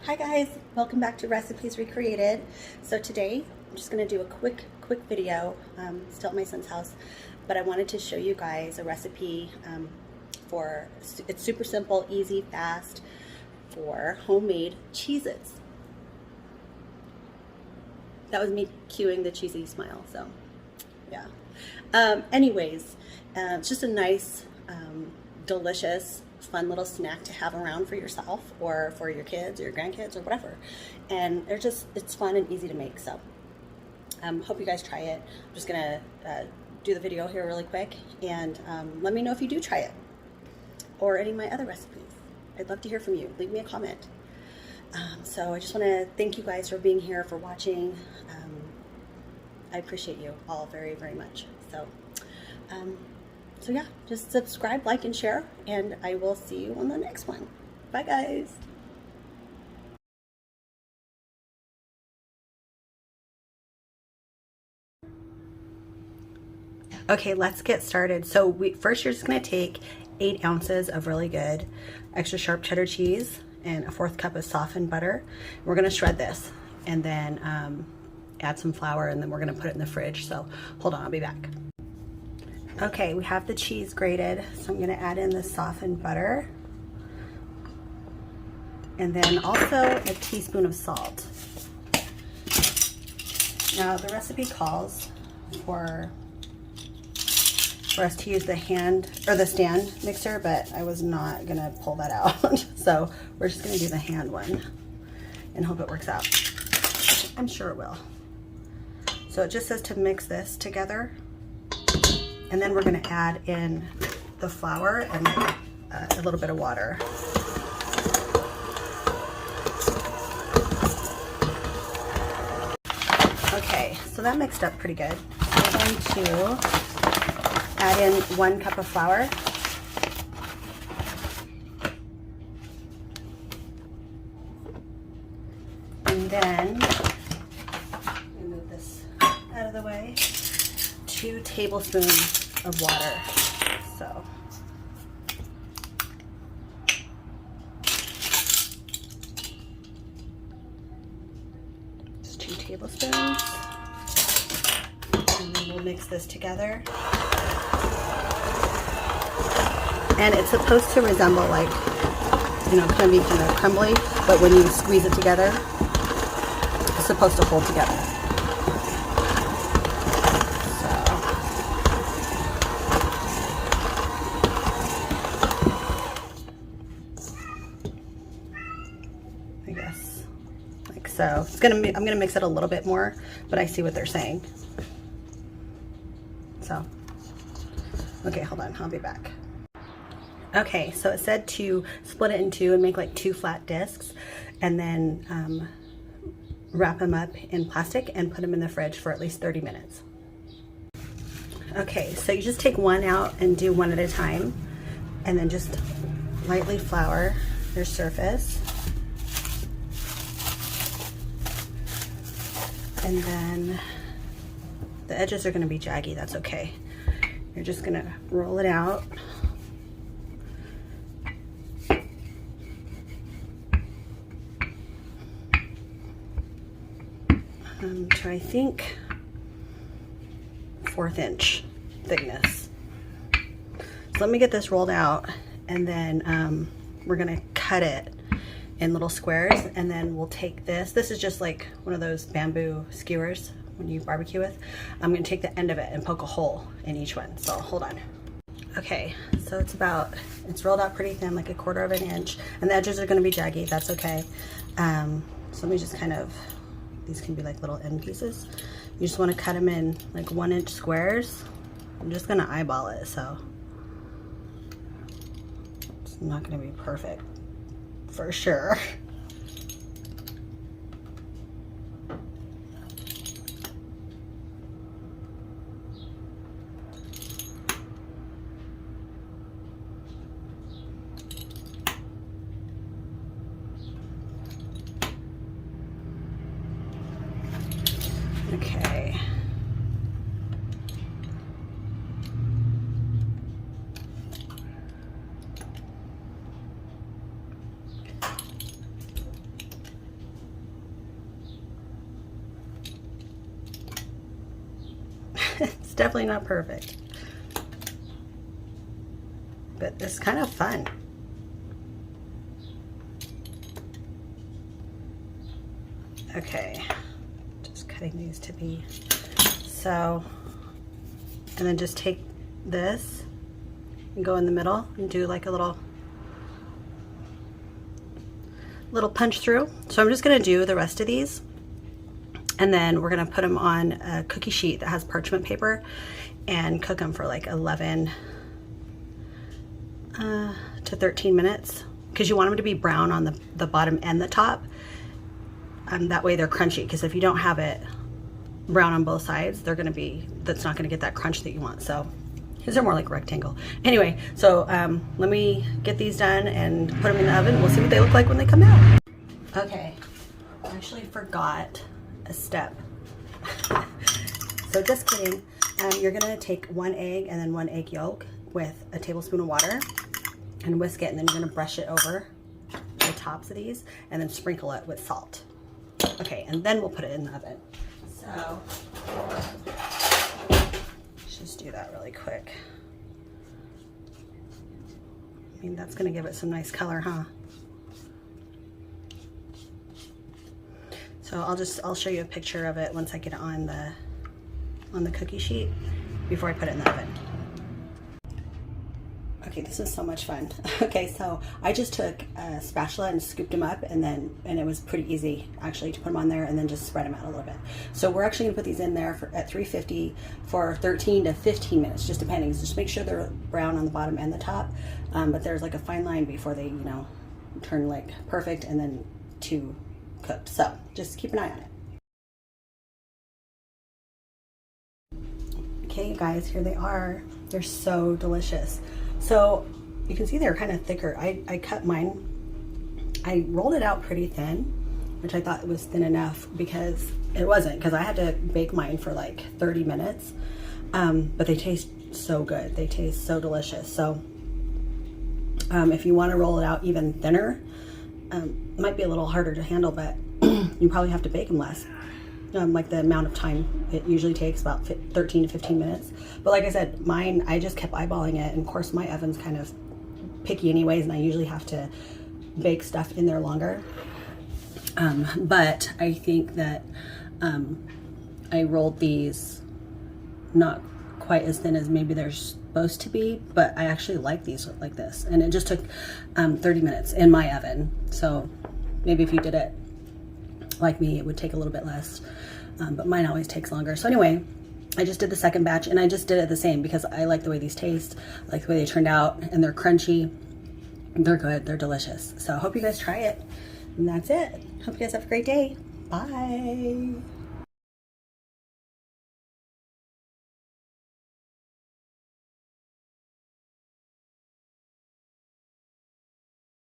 Hi guys, welcome back to Recipes Recreated. So today I'm just going to do a quick video, still at my son's house, but I wanted to show you guys a recipe it's super simple, easy, fast, for homemade Cheezits. That was me cueing the cheesy smile, so yeah. Anyways, it's just a nice, delicious, fun little snack to have around for yourself or for your kids or your grandkids or whatever. And it's fun and easy to make. So hope you guys try it. I'm just gonna do the video here really quick, and let me know if you do try it or any of my other recipes. I'd love to hear from you. Leave me a comment. So I just want to thank you guys for being here, for watching. I appreciate you all very, very much. So yeah, just subscribe, like, and share, and I will see you on the next one. Bye, guys. Okay, let's get started. So first you're just gonna take 8 ounces of really good extra sharp cheddar cheese and a 1/4 cup of softened butter. We're gonna shred this and then add some flour, and then we're gonna put it in the fridge. So hold on, I'll be back. Okay, we have the cheese grated, so I'm gonna add in the softened butter, and then also a teaspoon of salt. Now the recipe calls for us to use the stand mixer, but I was not gonna pull that out. So we're just gonna do the hand one and hope it works out. I'm sure it will. So it just says to mix this together, and then we're gonna add in the flour and a little bit of water. Okay, so that mixed up pretty good. We're going to add in 1 cup of flour. And then, let me move this out of the way, 2 tablespoons of water. So, just 2 tablespoons. And then we'll mix this together. And it's supposed to resemble, like, you know, kind of crumbly, but when you squeeze it together, it's supposed to hold together. I guess like so. I'm gonna mix it a little bit more, but I see what they're saying. So, okay, hold on, I'll be back. Okay, so it said to split it in 2 and make like 2 flat discs, and then wrap them up in plastic and put them in the fridge for at least 30 minutes. Okay, so you just take one out and do one at a time, and then just lightly flour your surface. And then the edges are gonna be jaggy, that's okay. You're just gonna roll it out. To, I think, 1/4 inch thickness. So let me get this rolled out, and then we're gonna cut it in little squares, and then we'll take this. This is just like one of those bamboo skewers when you barbecue with. I'm gonna take the end of it and poke a hole in each one. So hold on. Okay, so it's rolled out pretty thin, like 1/4 inch, and the edges are gonna be jaggy, that's okay. So let me just kind of, these can be like little end pieces. You just wanna cut them in like 1-inch squares. I'm just gonna eyeball it, so it's not gonna be perfect, for sure. Okay. It's definitely not perfect, but it's kind of fun. Okay, just cutting these to be so, and then just take this and go in the middle and do like a little punch through. So I'm just gonna do the rest of these, and then we're gonna put them on a cookie sheet that has parchment paper and cook them for like 11 to 13 minutes, because you want them to be brown on the bottom and the top. That way they're crunchy, because if you don't have it brown on both sides, that's not gonna get that crunch that you want. So these are more like rectangle. Anyway, so let me get these done and put them in the oven. We'll see what they look like when they come out. Okay, I actually forgot a step. So just kidding. You're gonna take 1 egg and then 1 egg yolk with a tablespoon of water and whisk it, and then you're gonna brush it over the tops of these and then sprinkle it with salt. Okay, and then we'll put it in the oven. So let's just do that really quick. I mean, that's gonna give it some nice color, huh? So I'll show you a picture of it once I get it on the cookie sheet before I put it in the oven. Okay, this is so much fun. Okay, so I just took a spatula and scooped them up, and it was pretty easy actually to put them on there and then just spread them out a little bit. So we're actually gonna put these in there at 350 for 13 to 15 minutes, just depending. So just make sure they're brown on the bottom and the top, but there's like a fine line before they, turn like perfect and then too cooked. So just keep an eye on it. Okay, you guys, here they are. They're so delicious. So you can see they're kind of thicker. I cut mine. I rolled it out pretty thin, which I thought it was thin enough, because it wasn't, because I had to bake mine for like 30 minutes. But they taste so good. They taste so delicious. So if you want to roll it out even thinner, it might be a little harder to handle, but you probably have to bake them less. Like the amount of time it usually takes, about 13 to 15 minutes. But like I said, mine, I just kept eyeballing it, and of course my oven's kind of picky anyways, and I usually have to bake stuff in there longer. But I think that I rolled these not quite as thin as maybe they're supposed to be, but I actually like these like this, and it just took 30 minutes in my oven. So maybe if you did it like me, it would take a little bit less, but mine always takes longer. So anyway, I just did the second batch, and I just did it the same because I like the way these taste, I like the way they turned out, and they're crunchy, they're good, they're delicious. So I hope you guys try it, and that's it. Hope you guys have a great day. Bye.